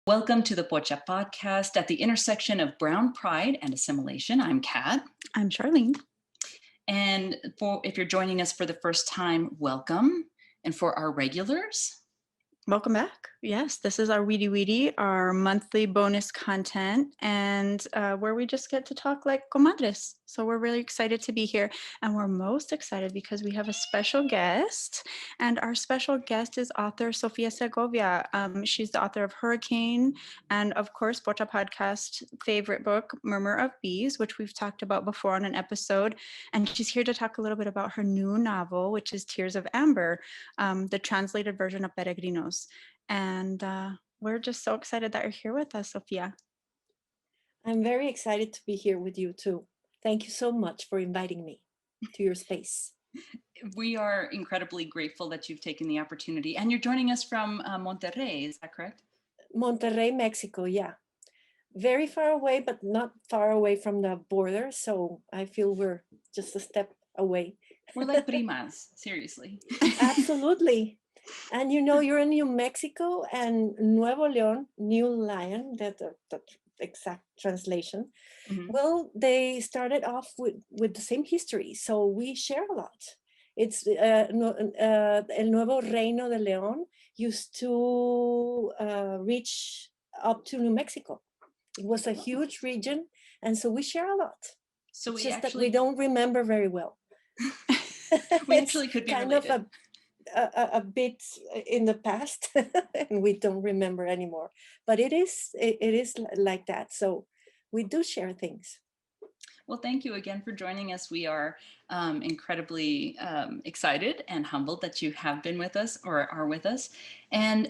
Welcome to the Pocha Podcast at the intersection of Brown Pride and Assimilation. I'm Kat. I'm Charlene. And if you're joining us for the first time, welcome. And for our regulars, welcome back. Yes, this is our Wiri Wiri, our monthly bonus content, and where we just get to talk like comadres. So we're really excited to be here, and we're most excited because we have a special guest, and our special guest is author Sofia Segovia. She's the author of Hurricane, and of course, Pocha Podcast favorite book, Murmur of Bees, which we've talked about before on an episode, and she's here to talk a little bit about her new novel, which is Tears of Amber, the translated version of Peregrinos. And we're just so excited that you're here with us, Sofia. I'm very excited to be here with you too. Thank you so much for inviting me to your space. We are incredibly grateful that you've taken the opportunity. And you're joining us from Monterrey, is that correct? Monterrey, Mexico, yeah. Very far away, but not far away from the border. So I feel we're just a step away. We're like primas, seriously. Absolutely. And you know, you're in New Mexico and Nuevo León, New Lion, that exact translation. Mm-hmm. Well, they started off with the same history. So we share a lot. It's El Nuevo Reino de León used to reach up to New Mexico. It was a huge region. And so we share a lot. So it's just that we don't remember very well. We actually could be kind related. Of a bit in the past and we don't remember anymore, but it is like that. So we do share things. Well, thank you again for joining us. We are incredibly excited and humbled that you have been with us or are with us. And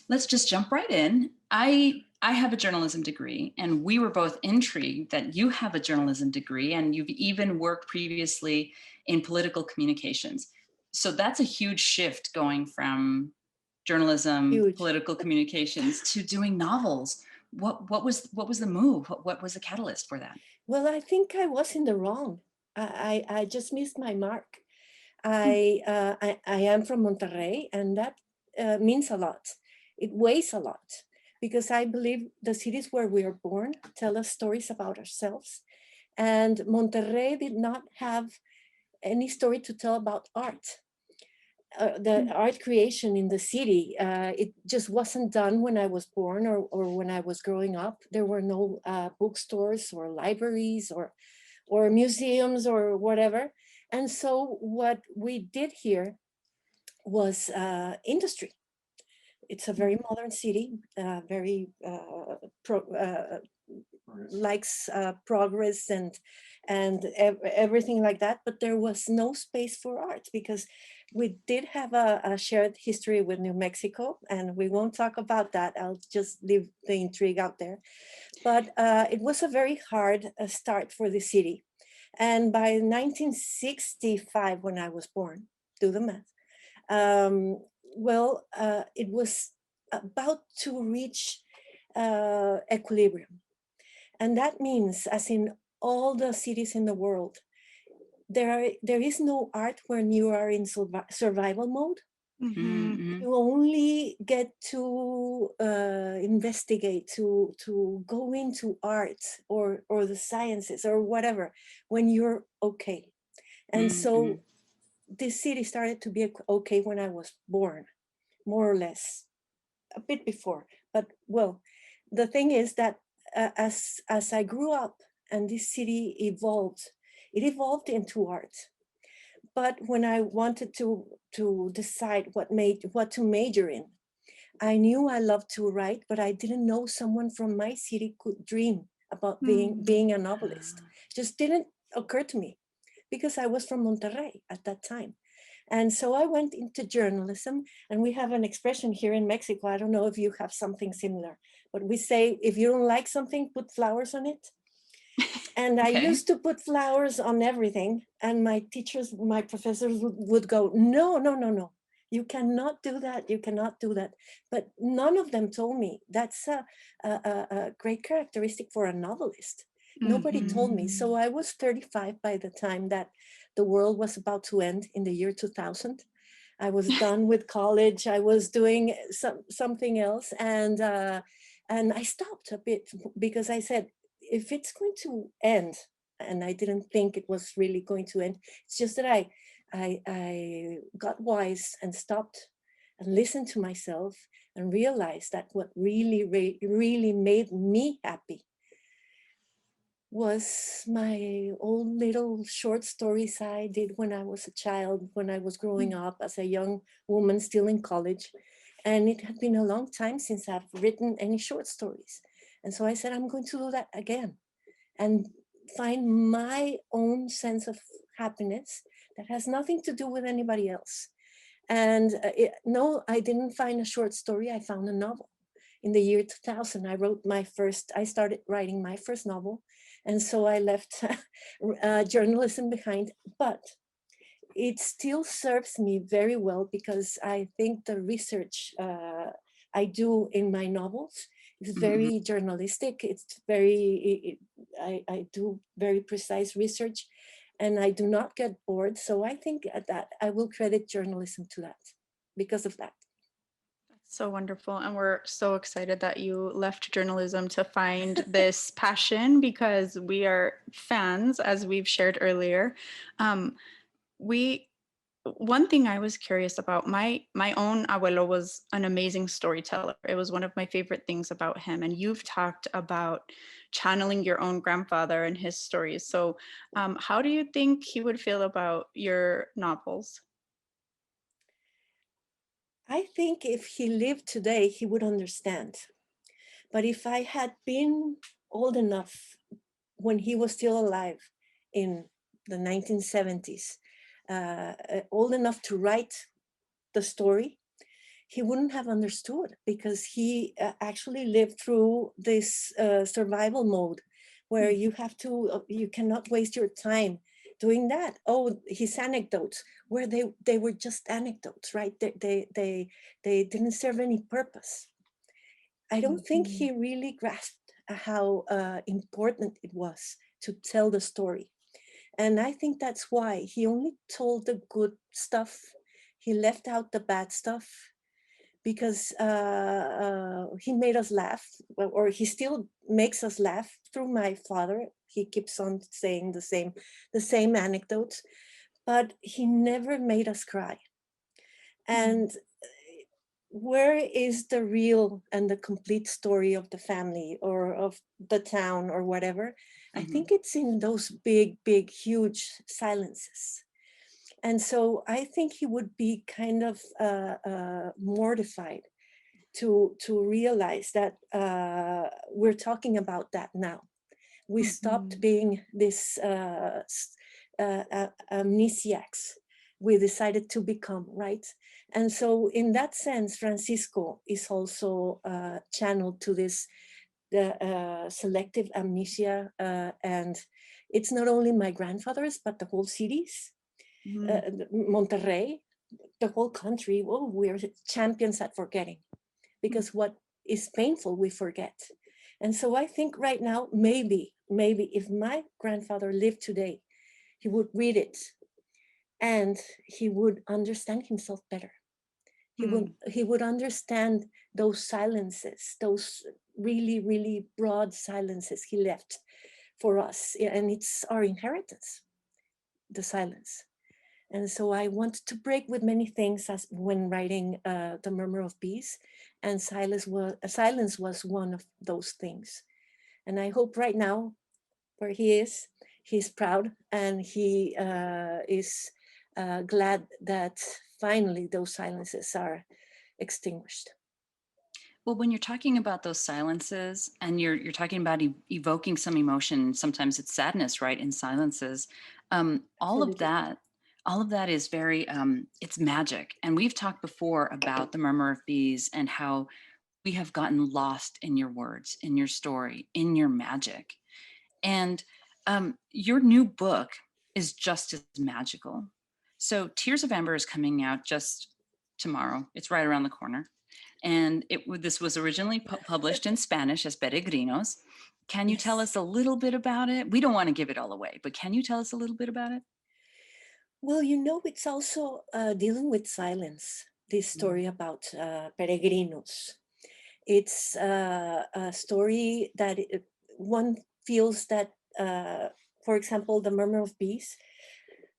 let's just jump right in. I have a journalism degree, and we were both intrigued that you have a journalism degree, and you've even worked previously in political communications. So that's a huge shift going from journalism, political communications to doing novels. What was the move? What was the catalyst for that? Well, I think I was in the wrong. I just missed my mark. I am from Monterrey, and that means a lot. It weighs a lot because I believe the cities where we are born tell us stories about ourselves. And Monterrey did not have any story to tell about art. The art creation in the city, it just wasn't done when I was born or when I was growing up. There were no bookstores or libraries or museums or whatever. And so what we did here was industry. It's a very modern city, very likes progress and everything like that, but there was no space for art because we did have a shared history with New Mexico, and we won't talk about that. I'll just leave the intrigue out there. But it was a very hard start for the city. And by 1965, when I was born, do the math, it was about to reach equilibrium. And that means, as in all the cities in the world, there is no art when you are in survival mode. Mm-hmm. You only get to investigate, to go into art or the sciences or whatever when you're okay. And so this city started to be okay when I was born, more or less, a bit before. But well, the thing is that as I grew up and this city evolved, it evolved into art. But when I wanted to decide what to major in, I knew I loved to write, but I didn't know someone from my city could dream about being a novelist. Just didn't occur to me because I was from Monterrey at that time. And so I went into journalism, and we have an expression here in Mexico. I don't know if you have something similar, but we say, if you don't like something, put flowers on it. And I used to put flowers on everything. And my teachers, my professors would go, no. You cannot do that. You cannot do that. But none of them told me that's a great characteristic for a novelist. Nobody told me. So I was 35 by the time that the world was about to end in the year 2000. I was done with college. I was doing something else, and I stopped a bit because I said, if it's going to end, and I didn't think it was really going to end. It's just that I got wise and stopped and listened to myself and realized that what really made me happy was my old little short stories I did when I was a child, when I was growing up as a young woman still in college. And it had been a long time since I've written any short stories. And so I said, I'm going to do that again and find my own sense of happiness that has nothing to do with anybody else. And no, I didn't find a short story. I found a novel. In the year 2000, I started writing my first novel. And so I left journalism behind, but it still serves me very well because I think the research I do in my novels is very journalistic. It's I do very precise research and I do not get bored. So I think that I will credit journalism to that because of that. So wonderful. And we're so excited that you left journalism to find this passion because we are fans, as we've shared earlier. One thing I was curious about, my own abuelo was an amazing storyteller. It was one of my favorite things about him. And you've talked about channeling your own grandfather and his stories. So how do you think he would feel about your novels? I think if he lived today, he would understand. But if I had been old enough when he was still alive in the 1970s, old enough to write the story, he wouldn't have understood because he actually lived through this survival mode where you have to, you cannot waste your time doing that. Oh, his anecdotes, where they were just anecdotes, right? They didn't serve any purpose. I don't think he really grasped how important it was to tell the story. And I think that's why he only told the good stuff. He left out the bad stuff because he made us laugh, or he still makes us laugh through my father. He keeps on saying the same anecdotes, but he never made us cry. And where is the real and the complete story of the family or of the town or whatever? I think it's in those big, huge silences. And so I think he would be kind of mortified to realize that we're talking about that now. We stopped being this amnesiacs. We decided to become, right? And so in that sense, Francisco is also channeled to this selective amnesia. And it's not only my grandfathers, but the whole cities, Monterrey, the whole country. Oh, we're champions at forgetting because what is painful, we forget. And so I think right now, maybe if my grandfather lived today, he would read it and he would understand himself better. He would understand those silences, those really, really broad silences he left for us. And it's our inheritance, the silence. And so I wanted to break with many things as when writing The Murmur of Bees, and silence was one of those things. And I hope right now, where he is, he's proud and he is glad that finally those silences are extinguished. Well, when you're talking about those silences and you're talking about evoking some emotion, sometimes it's sadness, right? In silences, all of that is very, it's magic. And we've talked before about The Murmur of Bees and how we have gotten lost in your words, in your story, in your magic. And your new book is just as magical. So Tears of Amber is coming out just tomorrow. It's right around the corner. And this was originally published in Spanish as Peregrinos. Can you tell us a little bit about it? We don't want to give it all away, but can you tell us a little bit about it? Well, it's also dealing with silence, this story about peregrinos. It's a story that one feels that, for example, the Murmur of Bees,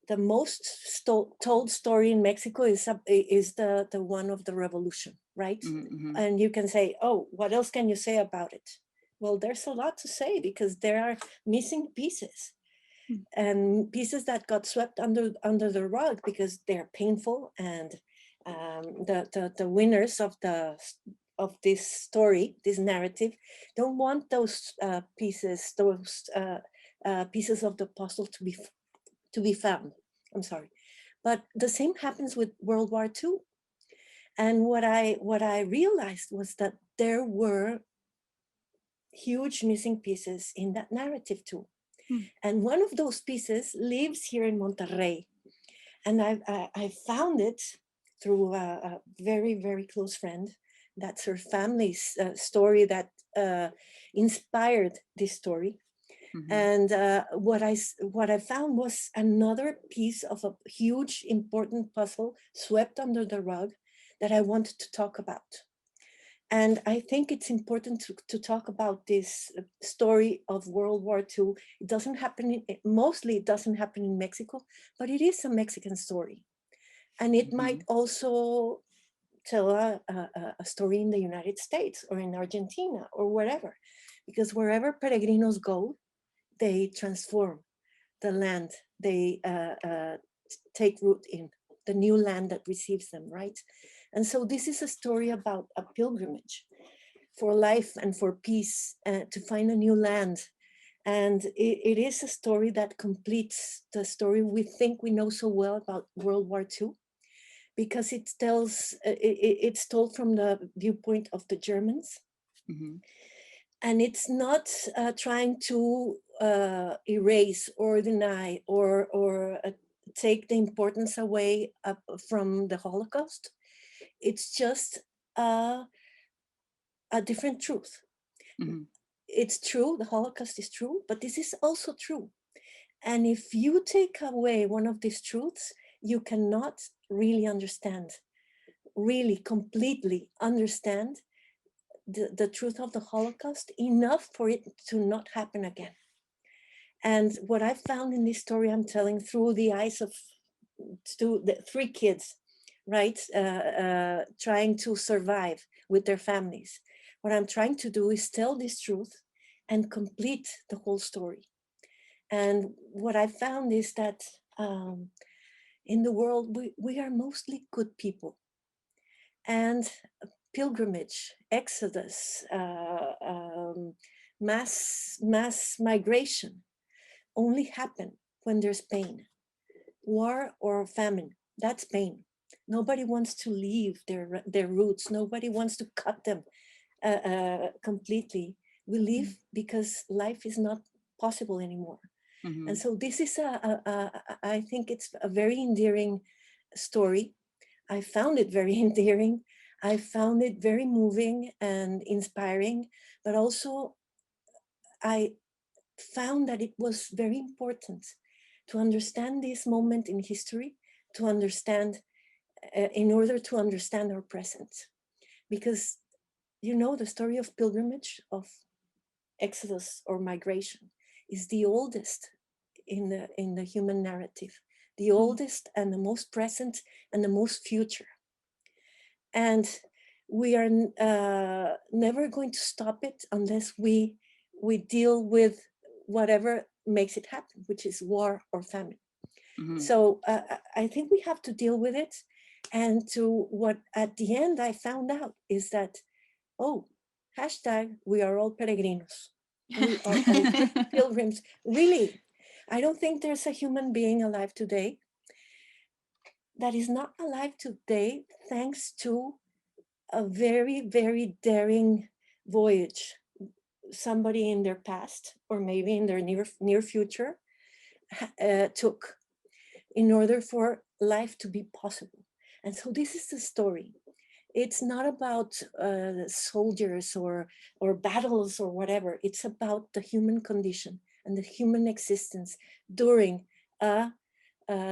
the most told story in Mexico is the one of the revolution, right? Mm-hmm. And you can say, oh, what else can you say about it? Well, there's a lot to say because there are missing pieces and pieces that got swept under the rug because they're painful, and the winners of this story, this narrative, don't want those pieces of the puzzle to be found. I'm sorry, but the same happens with World War II. And what I realized was that there were huge missing pieces in that narrative too. And one of those pieces lives here in Monterrey. And I found it through a very, very close friend. That's her family's story that inspired this story. Mm-hmm. And what I found was another piece of a huge, important puzzle swept under the rug that I wanted to talk about. And I think it's important to talk about this story of World War II. It doesn't happen, mostly it doesn't happen in Mexico, but it is a Mexican story. And it might also tell a story in the United States or in Argentina or wherever, because wherever peregrinos go, they transform the land they take root in, the new land that receives them, right? And so this is a story about a pilgrimage for life and for peace, to find a new land. And it is a story that completes the story we think we know so well about World War II, because it's told from the viewpoint of the Germans. Mm-hmm. And it's not trying to erase or deny or take the importance away from the Holocaust. It's just a different truth. Mm-hmm. It's true, the Holocaust is true, but this is also true. And if you take away one of these truths, you cannot really understand, really completely understand the truth of the Holocaust enough for it to not happen again. And what I found in this story I'm telling through the eyes of the three kids, right, trying to survive with their families. What I'm trying to do is tell this truth and complete the whole story. And what I found is that in the world, we are mostly good people. And pilgrimage, exodus, mass migration only happen when there's pain. War or famine, that's pain. Nobody wants to leave their roots. Nobody wants to cut them completely. We leave because life is not possible anymore. Mm-hmm. And so this is I think it's a very endearing story. I found it very endearing. I found it very moving and inspiring, but also I found that it was very important to understand this moment in history, to understand, in order to understand our present. Because, the story of pilgrimage, of exodus or migration, is the oldest in the human narrative, the oldest and the most present and the most future. And we are never going to stop it unless we deal with whatever makes it happen, which is war or famine. Mm-hmm. So I think we have to deal with it. And to what at the end I found out is that, hashtag, we are all peregrinos. We are all pilgrims. Really, I don't think there's a human being alive today that is not alive today thanks to a very, very daring voyage somebody in their past or maybe in their near future took in order for life to be possible. And so this is the story. It's not about soldiers or battles or whatever. It's about the human condition and the human existence during a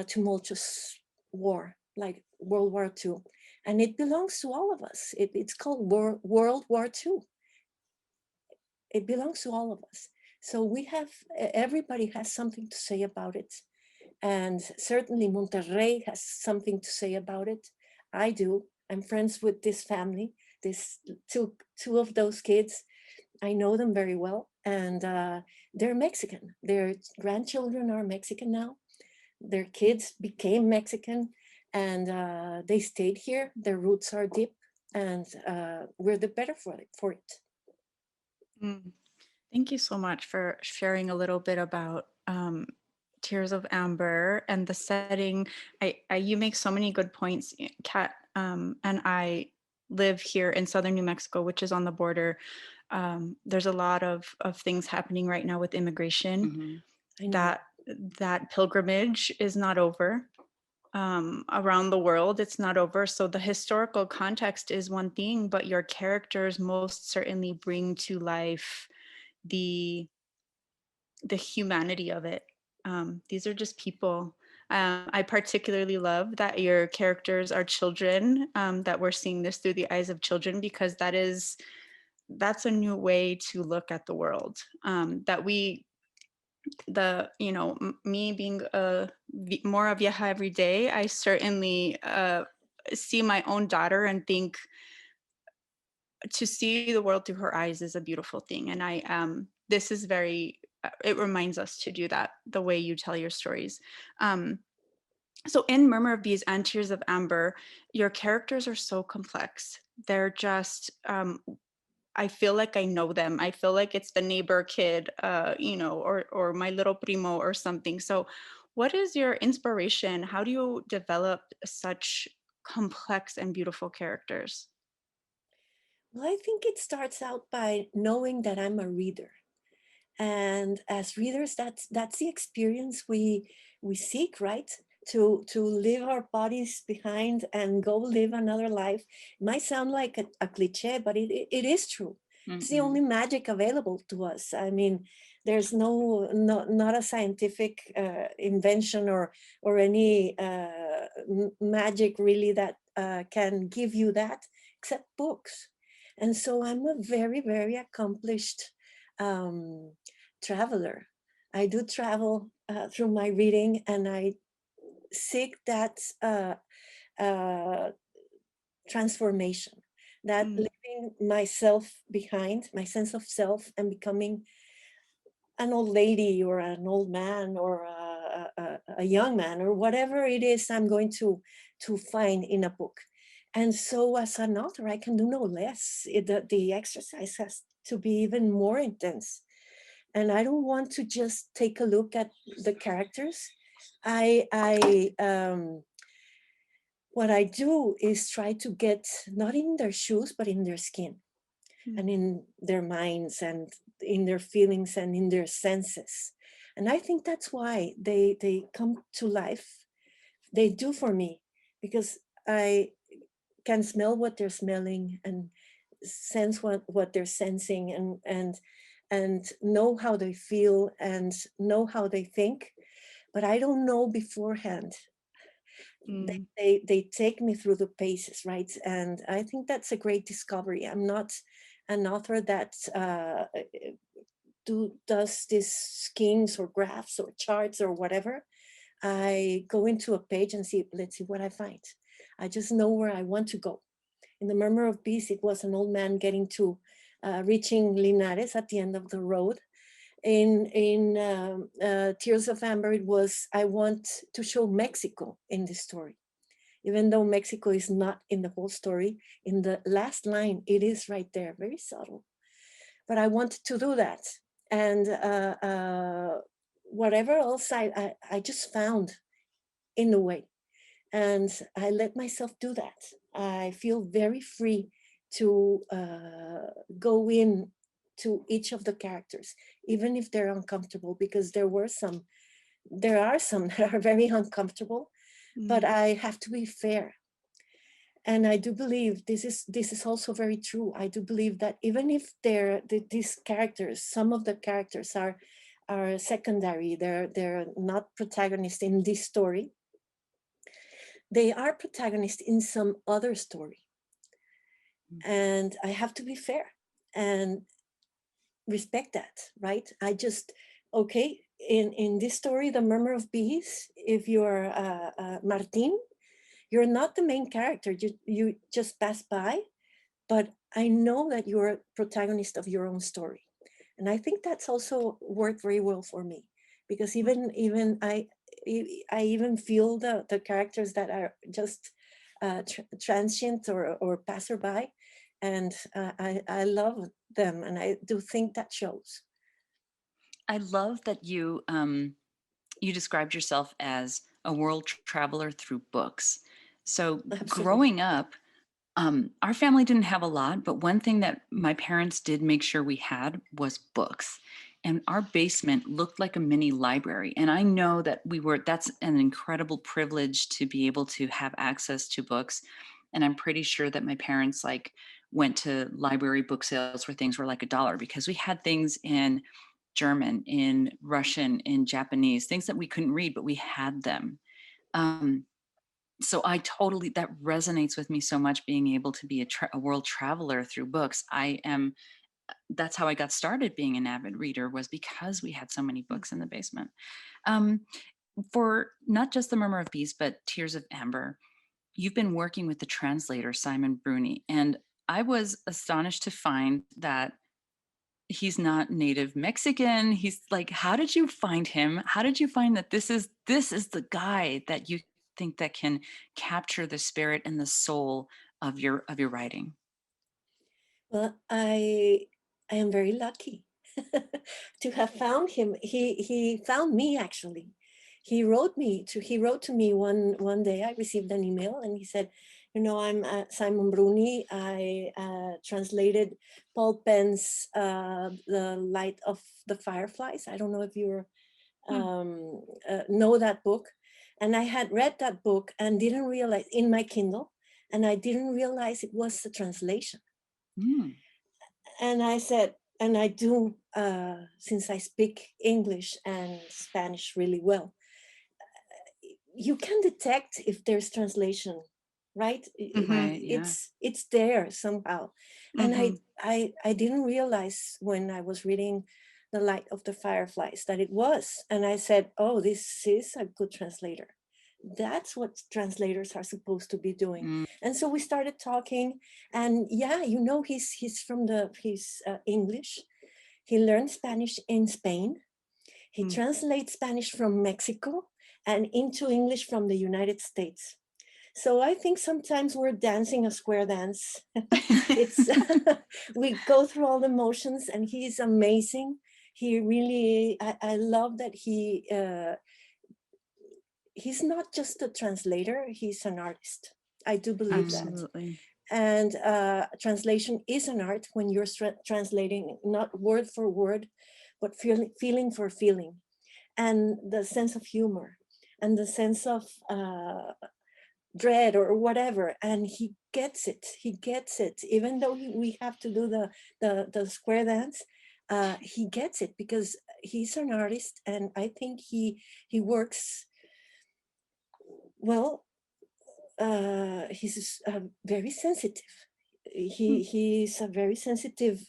tumultuous war, like World War II. And it belongs to all of us. It's called World War II. It belongs to all of us. So everybody has something to say about it. And certainly Monterrey has something to say about it. I do. I'm friends with this family, this two of those kids. I know them very well, and they're Mexican. Their grandchildren are Mexican now. Their kids became Mexican, and they stayed here. Their roots are deep, and we're the better for it. Mm. Thank you so much for sharing a little bit about Tears of Amber and the setting. You make so many good points, Kat, and I live here in southern New Mexico, which is on the border. There's a lot of things happening right now with immigration. Mm-hmm. That pilgrimage is not over. Around the world, it's not over. So the historical context is one thing, but your characters most certainly bring to life the humanity of it. These are just people. I particularly love that your characters are children, that we're seeing this through the eyes of children, because that's a new way to look at the world. Me being more a vieja every day, I certainly see my own daughter and think to see the world through her eyes is a beautiful thing. And this is it reminds us to do that the way you tell your stories. So in Murmur of Bees and Tears of Amber, your characters are so complex. They're just, I feel like I know them. I feel like it's the neighbor kid, or my little primo or something. So what is your inspiration? How do you develop such complex and beautiful characters? Well, I think it starts out by knowing that I'm a reader. And as readers, that's the experience we seek, right? To leave our bodies behind and go live another life. It might sound like a cliche, but it is true. Mm-hmm. It's the only magic available to us. I mean, there's not a scientific invention or any magic really that can give you that, except books. And so I'm a very, very accomplished traveler. I do travel through my reading, and I seek that transformation, that leaving myself behind, my sense of self, and becoming an old lady or an old man or a young man or whatever it is I'm going to find in a book. And so as an author, I can do no less. The exercise has to be even more intense. And I don't want to just take a look at the characters. What I do is try to get not in their shoes, but in their skin, and in their minds, and in their feelings, and in their senses. And I think that's why they come to life. They do for me, because I can smell what they're smelling and sense what they're sensing, and know how they feel and know how they think, but I don't know beforehand. They take me through the paces, right? And I think that's a great discovery. I'm not an author that does these schemes or graphs or charts or whatever. I go into a page and let's see what I find. I just know where I want to go. In the Murmur of Bees, it was an old man getting to reaching Linares at the end of the road. In Tears of Amber, it was, I want to show Mexico in this story. Even though Mexico is not in the whole story, in the last line, it is right there, very subtle. But I wanted to do that. And whatever else I just found in the way. And I let myself do that. I feel very free to go in to each of the characters, even if they're uncomfortable, because there are some that are very uncomfortable, but I have to be fair. And I do believe this is also very true. I do believe that even if these characters, some of the characters are are secondary. They're not protagonists in this story. They are protagonists in some other story. And I have to be fair and respect that, right? I just, okay, in this story, The Murmur of Bees, if you're Martin, you're not the main character. You just pass by, but I know that you're a protagonist of your own story. And I think that's also worked very well for me, because even I even feel the characters that are just transient or passerby, and I love them, and I do think that shows. I love that you described yourself as a world traveler through books. So Absolutely. growing up, our family didn't have a lot, but one thing that my parents did make sure we had was books. And our basement looked like a mini library. And I know that that's an incredible privilege to be able to have access to books. And I'm pretty sure that my parents like went to library book sales where things were like $1 because we had things in German, in Russian, in Japanese, things that we couldn't read, but we had them. Um, so that resonates with me so much, being able to be a world traveler through books. That's how I got started being an avid reader, was because we had so many books in the basement. Um, for not just The Murmur of Bees, but Tears of Amber, you've been working with the translator, Simon Bruni. And I was astonished to find that he's not native Mexican. He's like, how did you find him? How did you find that this is the guy that you think that can capture the spirit and the soul of your writing? Well, I am very lucky to have found him. He found me, actually. He wrote to me one day. I received an email, and he said, I'm Simon Bruni. I translated Paul Penn's The Light of the Fireflies. I don't know if you know that book. And I had read that book and didn't realize, in my Kindle, and I didn't realize it was a translation. Mm. And I said, and I do, since I speak English and Spanish really well, you can detect if there's translation, right? Right. Yeah. It's there somehow. And Mhm. I didn't realize when I was reading The Light of the Fireflies that it was. And I said, oh, this is a good translator. That's what translators are supposed to be doing. Mm. And so we started talking, and yeah, he's from he's English. He learned Spanish in Spain. He Mm. translates Spanish from Mexico and into English from the United States. So I think sometimes we're dancing a square dance. It's we go through all the motions, and he's amazing. He really, I love that he's not just a translator, he's an artist. I do believe that. Absolutely. And translation is an art when you're translating not word for word, but feeling for feeling, and the sense of humor and the sense of dread or whatever. And he gets it, even though we have to do the square dance. He gets it because he's an artist, and I think he works well. He's very sensitive. He's a very sensitive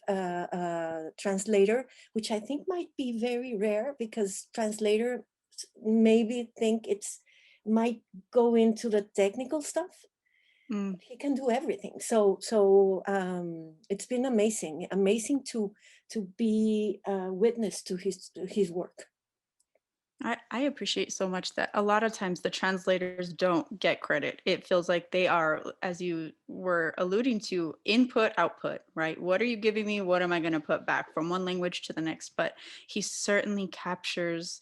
translator, which I think might be very rare, because translators maybe think it's might go into the technical stuff. Mm. He can do everything. So it's been amazing to be a witness to his work. I appreciate so much that a lot of times the translators don't get credit. It feels like they are, as you were alluding to, input, output, right? What are you giving me? What am I going to put back from one language to the next? But he certainly captures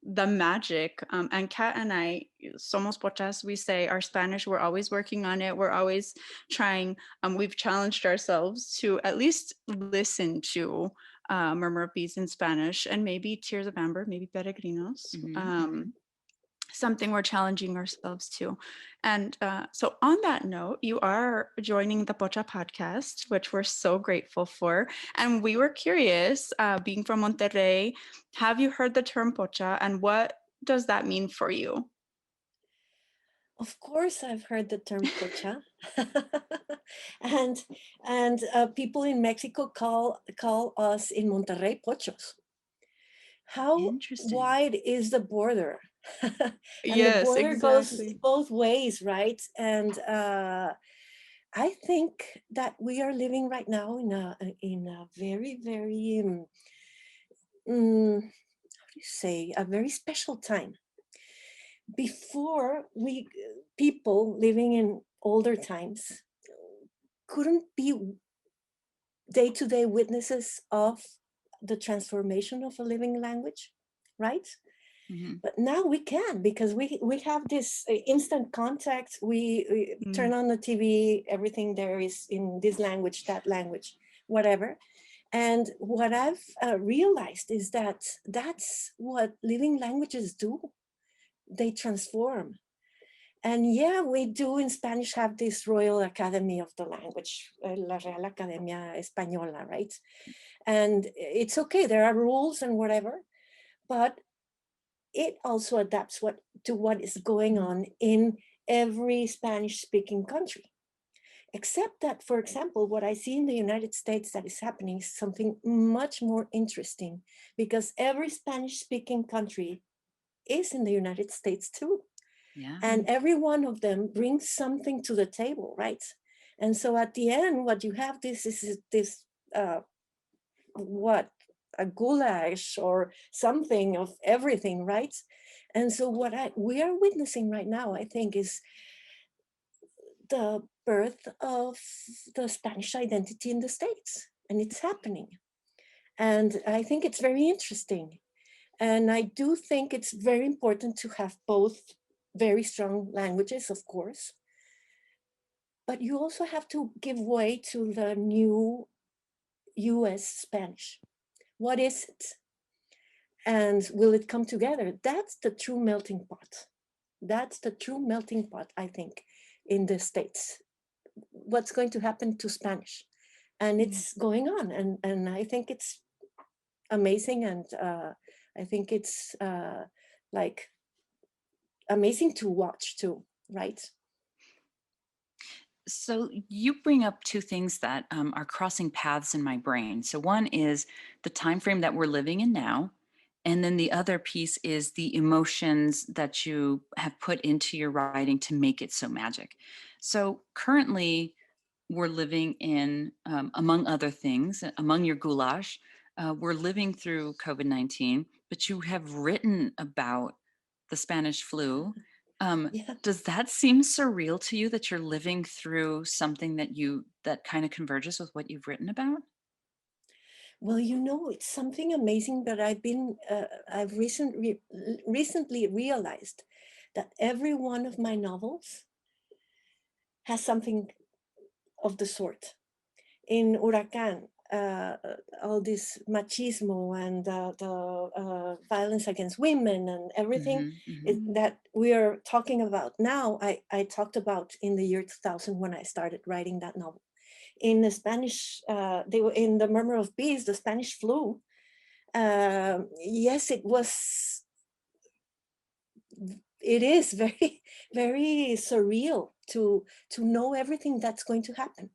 the magic. And Kat and I, somos pochas, we say our Spanish, we're always working on it. We're always trying. We've challenged ourselves to at least listen to Murmur of Bees in Spanish, and maybe Tears of Amber, maybe Peregrinos. Mm-hmm. something we're challenging ourselves to. And so on that note, you are joining the Pocha Podcast, which we're so grateful for. And we were curious, being from Monterrey, have you heard the term Pocha, and what does that mean for you? Of course, I've heard the term pocha, and people in Mexico call us in Monterrey pochos. How Interesting. wide is the border? And the Yes, border goes exactly. both ways, right? And I think that we are living right now in a very, very how do you say, a very special time. Before, we people living in older times couldn't be day-to-day witnesses of the transformation of a living language, right? Mhm. But now we can, because we have this instant contact. We turn on the TV, everything there is in this language, that language, whatever. And what I've realized is that that's what living languages do. They transform. And yeah, we do in Spanish have this Royal Academy of the Language, La Real Academia Española, right? And it's okay, there are rules and whatever, but it also adapts to what is going on in every Spanish-speaking country. Except that, for example, what I see in the United States that is happening is something much more interesting, because every Spanish-speaking country is in the United States too. Yeah. And every one of them brings something to the table, right? And so at the end, what you have is this what, a goulash or something of everything, right? And so what we are witnessing right now, I think, is the birth of the Spanish identity in the States, and it's happening. And I think it's very interesting. And I do think it's very important to have both very strong languages, of course, but you also have to give way to the new US Spanish. What is it? And will it come together? That's the true melting pot. That's the true melting pot, I think, in the States. What's going to happen to Spanish? And it's going on. And I think it's amazing. And I think it's like amazing to watch too, right? So you bring up two things that are crossing paths in my brain. So one is the time frame that we're living in now, and then the other piece is the emotions that you have put into your writing to make it so magic. So currently, we're living in, among other things, among your goulash, we're living through COVID-19, but you have written about the Spanish flu. Yeah. Does that seem surreal to you that you're living through something that kind of converges with what you've written about? Well, it's something amazing that I've recently realized that every one of my novels has something of the sort. In Huracan, all this machismo and the violence against women and everything Mhm, mhm. that we are talking about now, I talked about in the year 2000 when I started writing that novel. In the Spanish, they were in the Murmur of Bees, the Spanish flu. Yes, it is very, very surreal to know everything that's going to happen.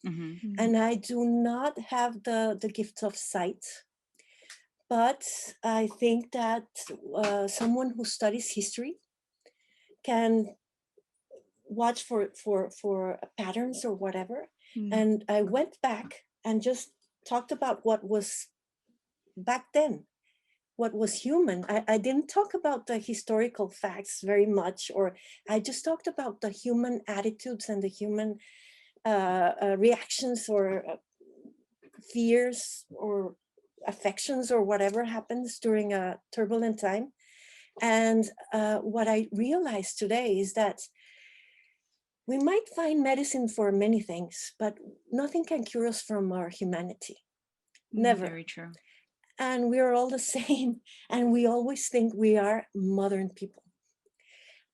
Mhm. And I do not have the gift of sight, but I think that someone who studies history can watch for patterns or whatever. And I went back and just talked about what was back then, what was human. I didn't talk about the historical facts very much, or I just talked about the human attitudes and the human reactions or fears or affections or whatever happens during a turbulent time. And what I realized today is that we might find medicine for many things, but nothing can cure us from our humanity. Never. Very true. And we are all the same. And we always think we are modern people.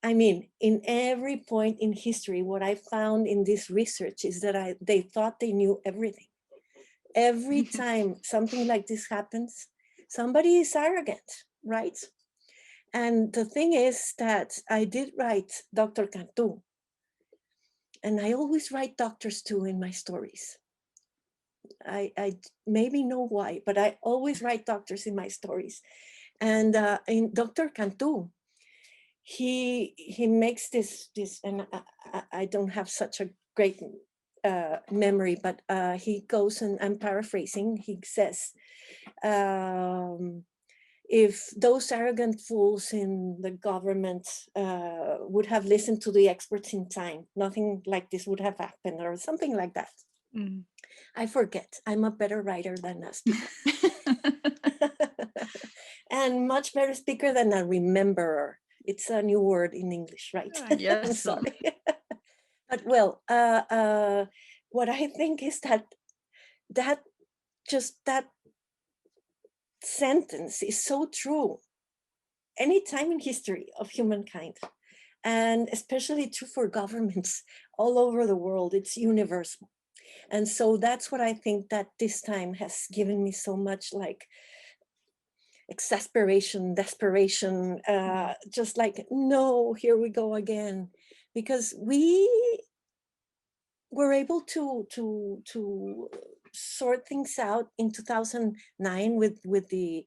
I mean, in every point in history, what I found in this research is that they thought they knew everything. Every time something like this happens, somebody is arrogant, right? And the thing is that I did write Dr. Cantu, and I always write doctors too in my stories. I maybe know why, but I always write doctors in my stories. And in Dr. Cantu, he makes this, and I don't have such a great memory, but he goes, and I'm paraphrasing, he says, if those arrogant fools in the government would have listened to the experts in time, nothing like this would have happened, or something like that. Mm. I forget. I'm a better writer than a speaker. And much better speaker than a rememberer. It's a new word in English, right? Yes. I'm sorry. But well, what I think is that sentence is so true any time in history of humankind, and especially true for governments all over the world. It's universal. And so that's what I think that this time has given me so much, like, exasperation, desperation, just like, no, here we go again. Because we were able to sort things out in 2009 with the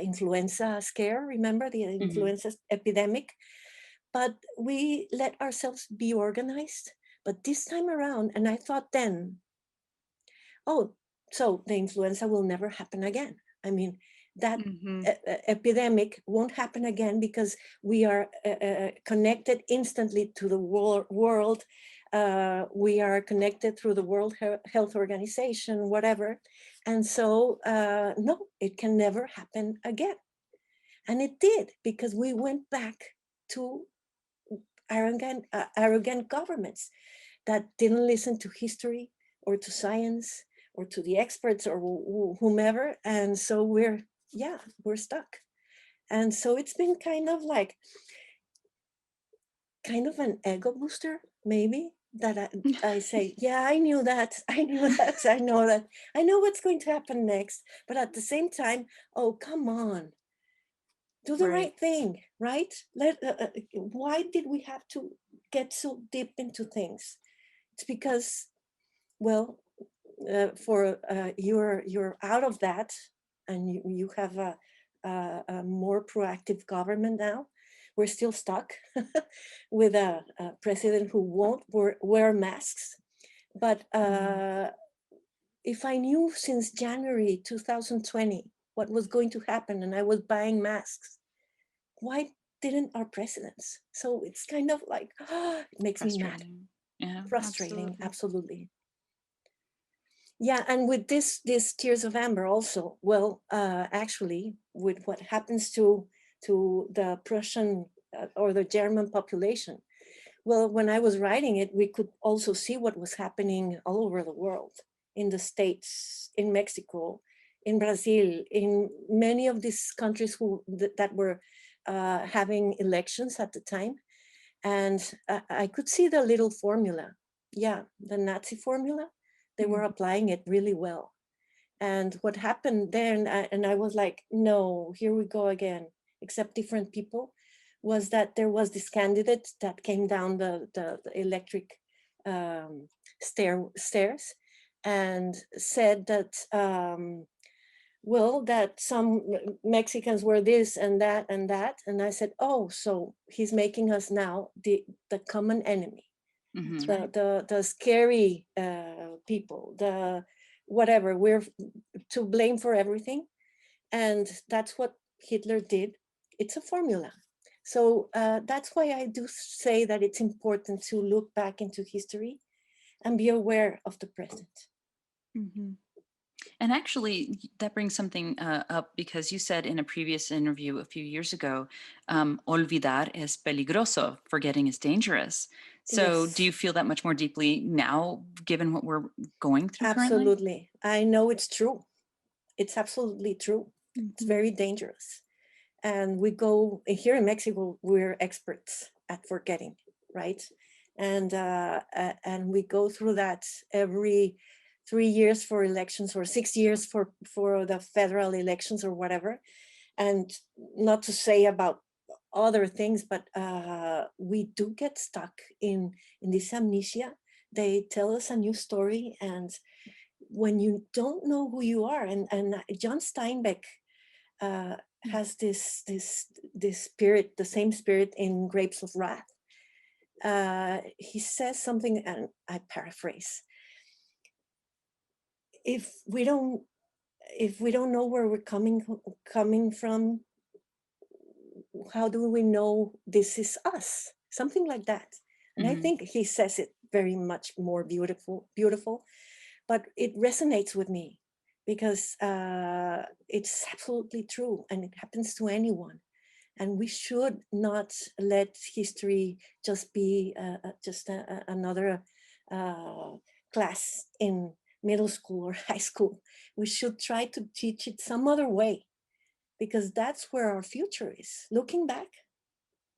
influenza scare, remember the influenza epidemic? But we let ourselves be organized. But this time around, and I thought then, oh, so the influenza will never happen again. I mean, that epidemic won't happen again because we are connected instantly to the world. We are connected through the World Health Organization, whatever. And so, no, it can never happen again. And it did, because we went back to arrogant governments that didn't listen to history or to science or to the experts or whomever. And so we're stuck. And so it's been kind of an ego booster, maybe, that I say, yeah, I knew that, I know that, I know what's going to happen next. But at the same time, oh, come on, do the right thing, right? Why did we have to get so deep into things? It's because, well, you're out of that, and you have a more proactive government now. We're still stuck with a president who won't wear masks. But if I knew since January 2020 what was going to happen, and I was buying masks, why didn't our presidents? So it's kind of like, it makes me mad. Yeah, frustrating, absolutely. Yeah, and with this Tears of Amber also, well, actually, with what happens to the Prussian or the German population, well, when I was writing it, we could also see what was happening all over the world, in the States, in Mexico, in Brazil, in many of these countries that were having elections at the time. And I could see the little formula. Yeah, the Nazi formula. They were applying it really well. And what happened then, and I was like, no, here we go again, except different people, was that there was this candidate that came down the electric stairs and said that, well, that some Mexicans were this and that and that. And I said, oh, so he's making us now the common enemy. The scary people, the whatever, we're to blame for everything. And that's what Hitler did. It's a formula. So that's why I do say that it's important to look back into history and be aware of the present. And actually, that brings something up, because you said in a previous interview a few years ago, olvidar es peligroso, forgetting is dangerous. So yes. Do you feel that much more deeply now, given what we're going through Absolutely. Currently? I know it's true. It's absolutely true. It's very dangerous. And we go, here in Mexico, we're experts at forgetting, right? And we go through that every 3 years for elections, or 6 years for the federal elections or whatever. And not to say about other things, but we do get stuck in this amnesia. They tell us a new story, and when you don't know who you are, and John Steinbeck has this spirit, the same spirit in Grapes of Wrath. He says something, and I paraphrase: if we don't know where we're coming from, how do we know this is us? Something like that. And I think he says it very much more beautiful, but it resonates with me because it's absolutely true, and it happens to anyone. And we should not let history just be another class in middle school or high school. We should try to teach it some other way, because that's where our future is. Looking back,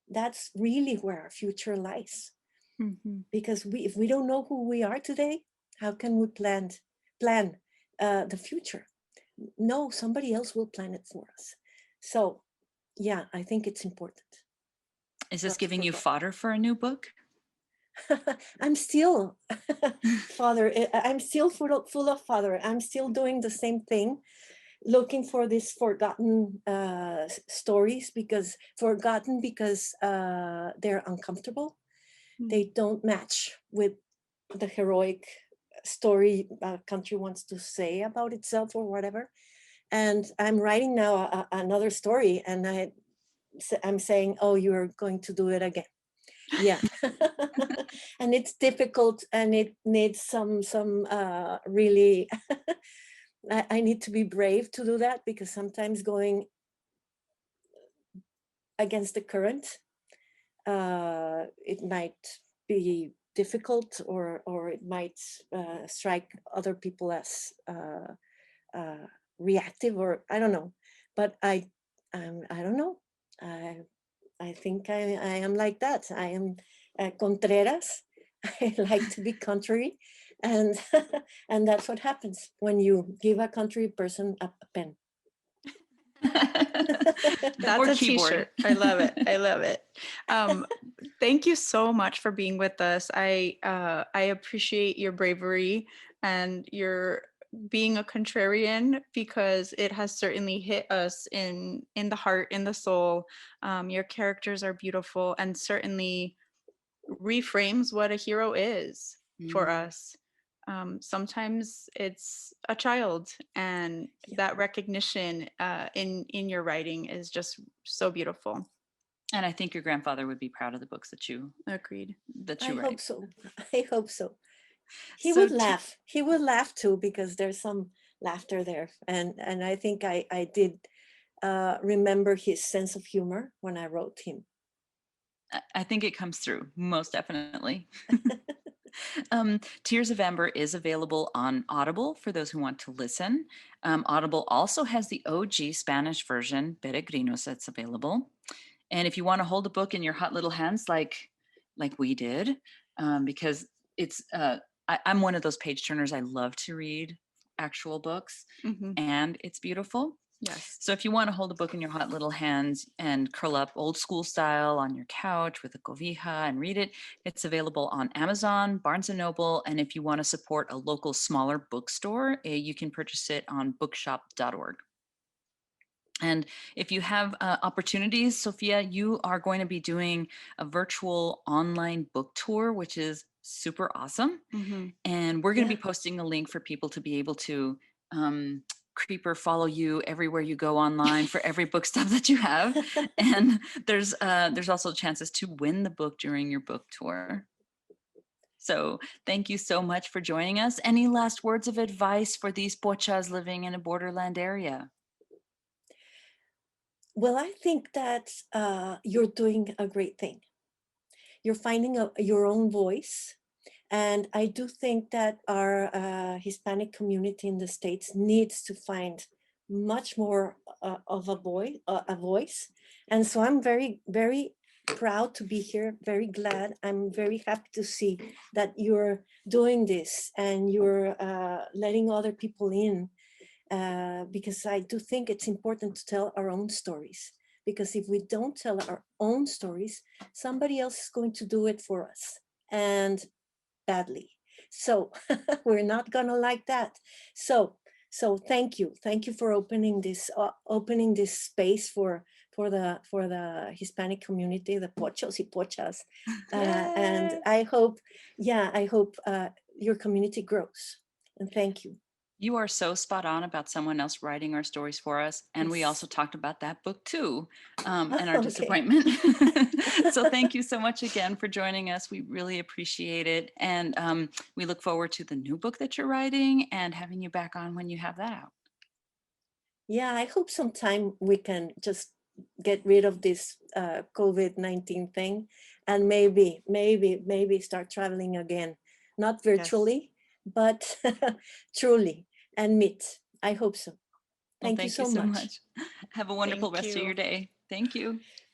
that's really where our future lies. Because if we don't know who we are today, how can we plan the future? No, somebody else will plan it for us. So yeah, I think it's important. Is this giving you fodder for a new book? I'm still fodder. I'm still full of fodder. I'm still doing the same thing, looking for these forgotten stories, because they're uncomfortable. They don't match with the heroic story a country wants to say about itself or whatever. And I'm writing now another story, and I'm saying, oh, you're going to do it again. Yeah. And it's difficult, and it needs some really I need to be brave to do that, because sometimes going against the current, it might be difficult, or it might strike other people as reactive, or I don't know. But I don't know. I think I am like that. I am Contreras. I like to be contrary, and and that's what happens when you give a contrary person a pen. That's a t-shirt. I love it. I love it. Thank you so much for being with us. I appreciate your bravery and your being a contrarian, because it has certainly hit us in the heart, in the soul. Your characters are beautiful, and certainly reframes what a hero is for us. Sometimes it's a child, and that recognition in your writing is just so beautiful. And I think your grandfather would be proud of the books that you Agreed. That you I write. hope so. I hope so. He would laugh. He would laugh too, because there's some laughter there, and I think I did remember his sense of humor when I wrote him. I think it comes through, most definitely. Tears of Amber is available on Audible for those who want to listen. Audible also has the OG Spanish version, Peregrinos, that's available. And if you want to hold a book in your hot little hands like we did, because it's I'm one of those page turners. I love to read actual books, and it's beautiful. Yes. So if you want to hold a book in your hot little hands and curl up old school style on your couch with a cobija and read it, it's available on Amazon, Barnes & Noble, and if you want to support a local smaller bookstore, you can purchase it on bookshop.org. And if you have opportunities, Sofia, you are going to be doing a virtual online book tour, which is super awesome. And we're going to be posting a link for people to be able to creeper follow you everywhere you go online for every book stop that you have. And there's also chances to win the book during your book tour. So thank you so much for joining us. Any last words of advice for these pochas living in a borderland area? Well, I think that you're doing a great thing. You're finding your own voice. And I do think that our Hispanic community in the States needs to find much more of a voice. And so I'm very, very proud to be here, very glad. I'm very happy to see that you're doing this and you're letting other people in, because I do think it's important to tell our own stories. Because if we don't tell our own stories, somebody else is going to do it for us, and badly. So we're not gonna like that. So thank you for opening this space for the Hispanic community, the pochos y pochas, and I hope your community grows. And thank you. You are so spot on about someone else writing our stories for us. And we Yes. also talked about that book too, and our Okay. disappointment. So thank you so much again for joining us. We really appreciate it. And we look forward to the new book that you're writing and having you back on when you have that out. Yeah, I hope sometime we can just get rid of this COVID-19 thing, and maybe start traveling again, not virtually, but truly, and meet. I hope so. Well, Thank you so much. Have a wonderful Thank rest of your you. day. Thank you.